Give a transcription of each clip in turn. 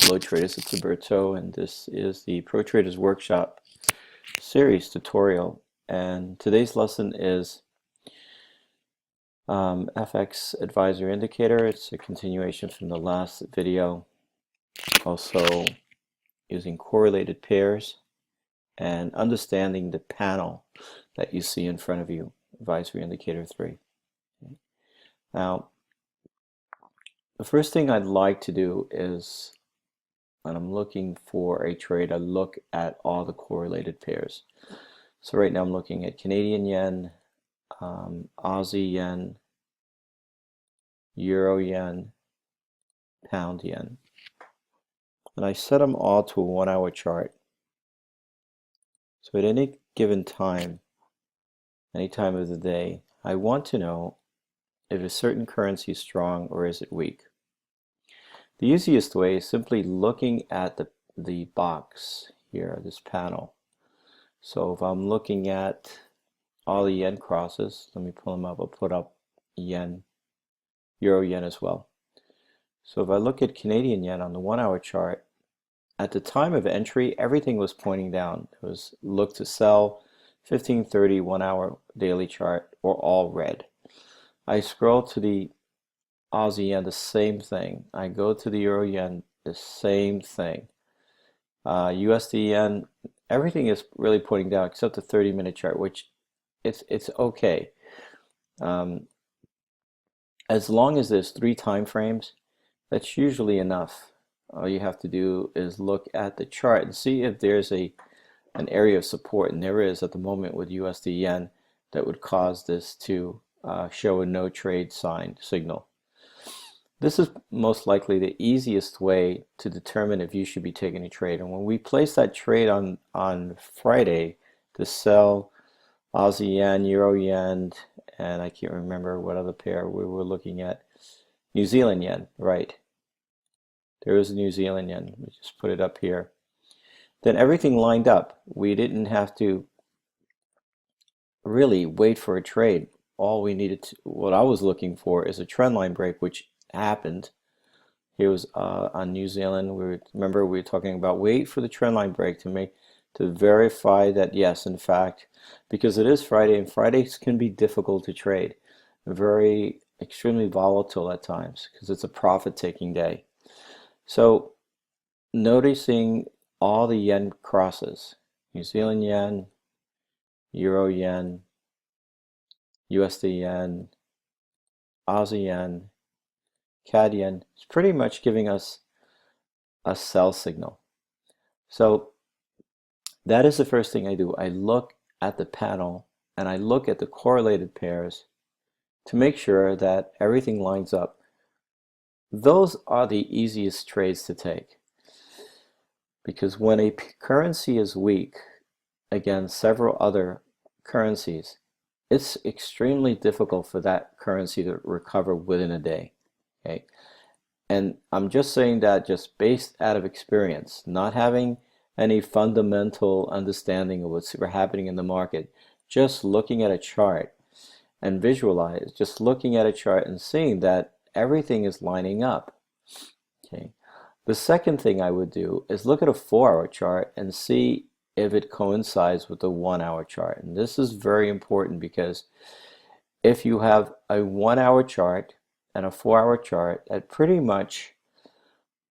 Hello traders, it's Alberto, and this is the Pro Traders Workshop series tutorial. And today's lesson is FX Advisor Indicator. It's a continuation from the last video. Also using correlated pairs and understanding the panel that you see in front of you, Advisory Indicator 3. Now, the first thing I'd like to do is, when I'm looking for a trade, I look at all the correlated pairs. So right now I'm looking at Canadian yen, Aussie yen, Euro yen, pound yen. And I set them all to a 1 hour chart. So at any given time, any time of the day, I want to know if a certain currency is strong or is it weak. The easiest way is simply looking at the box here, this panel. So if I'm looking at all the yen crosses, let me pull them up. I'll put up yen, euro yen as well. So if I look at Canadian yen on the 1 hour chart, at the time of entry, everything was pointing down. It was look to sell, 1530, 1 hour daily chart, or all red. I scroll to the Aussie yen, the same thing. I go to the euro yen, the same thing. USD yen, everything is really pointing down except the 30-minute chart, which it's okay. As long as there's 3 time frames, that's usually enough. All you have to do is look at the chart and see if there's an area of support, and there is at the moment with USD yen, that would cause this to show a no trade signal. This is most likely the easiest way to determine if you should be taking a trade. And when we place that trade on Friday to sell Aussie yen, Euro yen, and I can't remember what other pair we were looking at, New Zealand yen, right? There is a New Zealand yen. Let me just put it up here. Then everything lined up. We didn't have to really wait for a trade. All we needed to, what I was looking for is a trend line break, which happened. Here was on New Zealand. Remember we were talking about wait for the trend line break to verify that yes, in fact, because it is Friday and Fridays can be difficult to trade, very extremely volatile at times because it's a profit-taking day. So noticing all the yen crosses, New Zealand yen, Euro yen, USD yen, Aussie yen, CAD yen, is pretty much giving us a sell signal. So that is the first thing I do. I look at the panel and I look at the correlated pairs to make sure that everything lines up. Those are the easiest trades to take, because when a currency is weak against several other currencies, it's extremely difficult for that currency to recover within a day. Okay, and I'm just saying that just based out of experience, not having any fundamental understanding of what's happening in the market, just looking at a chart and visualize, just looking at a chart and seeing that everything is lining up. Okay, the second thing I would do is look at a 4 hour chart and see if it coincides with the 1 hour chart. And this is very important, because if you have a 1 hour chart and a 4 hour chart that pretty much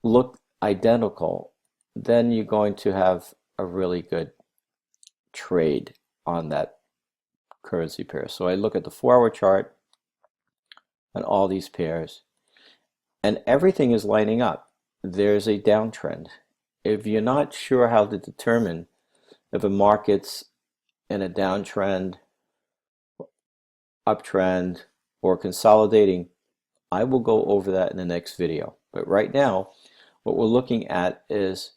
look identical, then you're going to have a really good trade on that currency pair. So I look at the 4 hour chart and all these pairs, and everything is lining up. There's a downtrend. If you're not sure how to determine if a market's in a downtrend, uptrend, or consolidating, I will go over that in the next video. But right now, what we're looking at is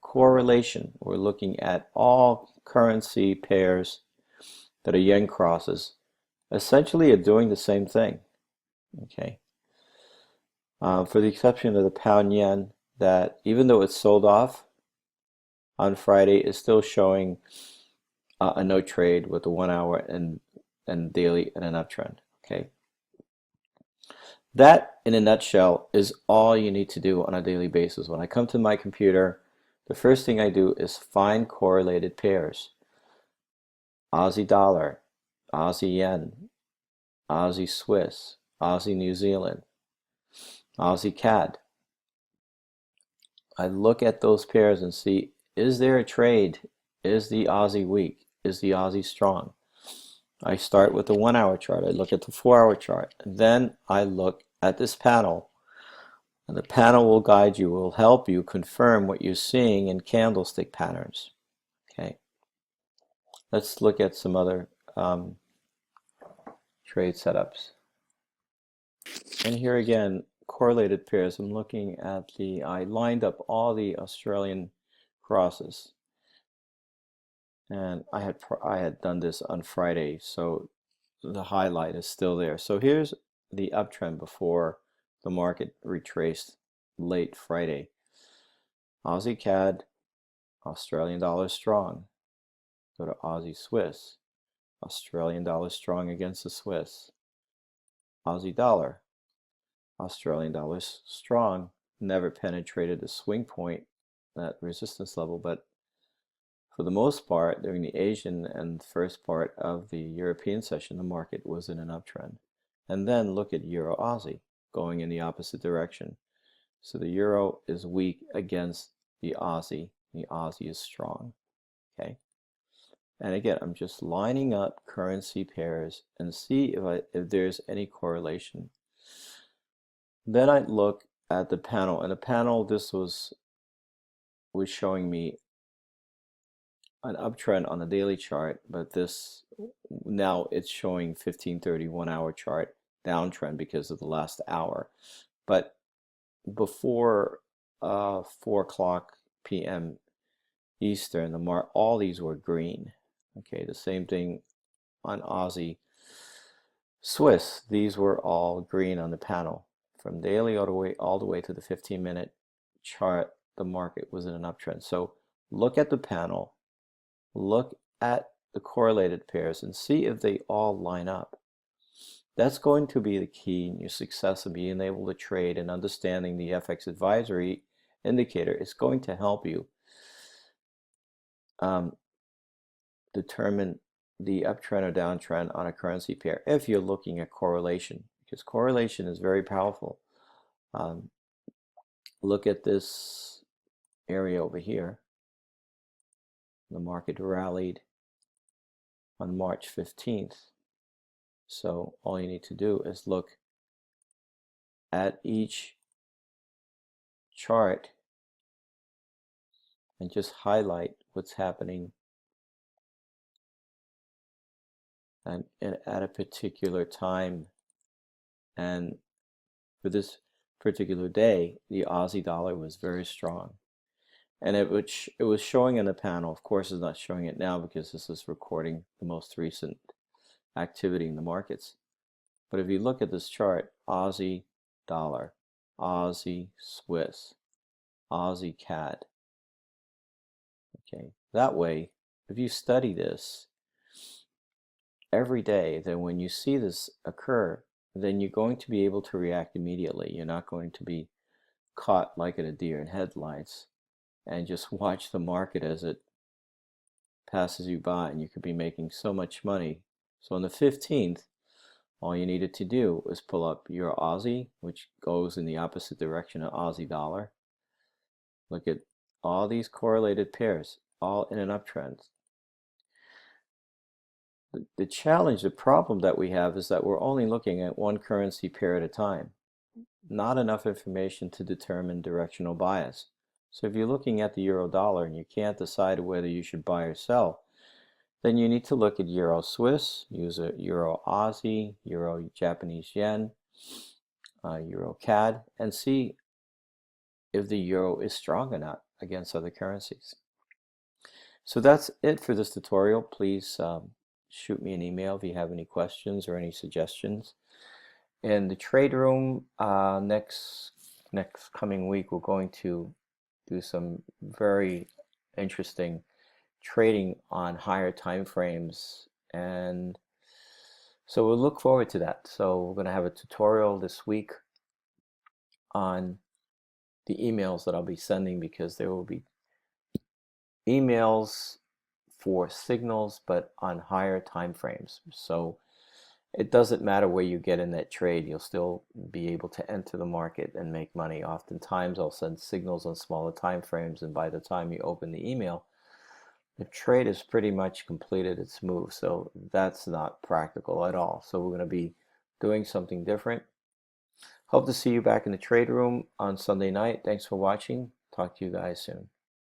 correlation. We're looking at all currency pairs that are yen crosses, essentially are doing the same thing. Okay. For the exception of the pound yen, that even though it's sold off on Friday, is still showing a no trade with the 1 hour and daily and an uptrend. Okay. That, in a nutshell, is all you need to do on a daily basis. When I come to my computer, the first thing I do is find correlated pairs. Aussie dollar, Aussie yen, Aussie Swiss, Aussie New Zealand, Aussie CAD. I look at those pairs and see, is there a trade? Is the Aussie weak? Is the Aussie strong? I start with the 1 hour chart. I look at the 4 hour chart. And then I look at this panel. And the panel will guide you, will help you confirm what you're seeing in candlestick patterns. Okay. Let's look at some other trade setups. And here again, correlated pairs. I'm looking at I lined up all the Australian crosses. And I had done this on Friday, so the highlight is still there. So here's the uptrend before the market retraced late Friday. Aussie CAD, Australian dollar strong. Go to Aussie Swiss. Australian dollar strong against the Swiss. Aussie dollar. Australian dollar strong. Never penetrated the swing point, that resistance level, but for the most part, during the Asian and first part of the European session, the market was in an uptrend. And then look at Euro Aussie going in the opposite direction. So the Euro is weak against the Aussie. The Aussie is strong. Okay. And again, I'm just lining up currency pairs and see if there's any correlation. Then I look at the panel, and the panel, this was showing me an uptrend on the daily chart, but this now it's showing 15:30 1 hour chart downtrend because of the last hour. But before 4 o'clock p.m. Eastern, all these were green. Okay, the same thing on Aussie Swiss. These were all green on the panel. From daily all the way to the 15-minute chart, the market was in an uptrend. So look at the panel. Look at the correlated pairs and see if they all line up. That's going to be the key in your success of being able to trade, and understanding the FX advisory indicator is going to help you determine the uptrend or downtrend on a currency pair if you're looking at correlation, because correlation is very powerful. Look at this area over here. The market rallied on March 15th. So all you need to do is look at each chart and just highlight what's happening and at a particular time. And for this particular day, the Aussie dollar was very strong. And it was showing in the panel. Of course, it's not showing it now because this is recording the most recent activity in the markets. But if you look at this chart, Aussie dollar, Aussie Swiss, Aussie CAD. Okay, that way, if you study this every day, then when you see this occur, then you're going to be able to react immediately. You're not going to be caught like a deer in headlights and just watch the market as it passes you by, and you could be making so much money. So on the 15th, all you needed to do was pull up your Aussie, which goes in the opposite direction of Aussie dollar. Look at all these correlated pairs, all in an uptrend. The challenge, the problem that we have is that we're only looking at one currency pair at a time. Not enough information to determine directional bias. So if you're looking at the euro dollar and you can't decide whether you should buy or sell, then you need to look at Euro Swiss, use a Euro Aussie, Euro Japanese Yen, Euro CAD, and see if the euro is strong or not against other currencies. So that's it for this tutorial. Please shoot me an email if you have any questions or any suggestions. In the trade room, next coming week, we're going to do some very interesting trading on higher time frames, and so we'll look forward to that. So we're going to have a tutorial this week on the emails that I'll be sending, because there will be emails for signals but on higher time frames. So it doesn't matter where you get in that trade, you'll still be able to enter the market and make money. Oftentimes I'll send signals on smaller time frames, and by the time you open the email, the trade is pretty much completed its move. So that's not practical at all. So we're going to be doing something different. Hope to see you back in the trade room on Sunday night. Thanks for watching. Talk to you guys soon.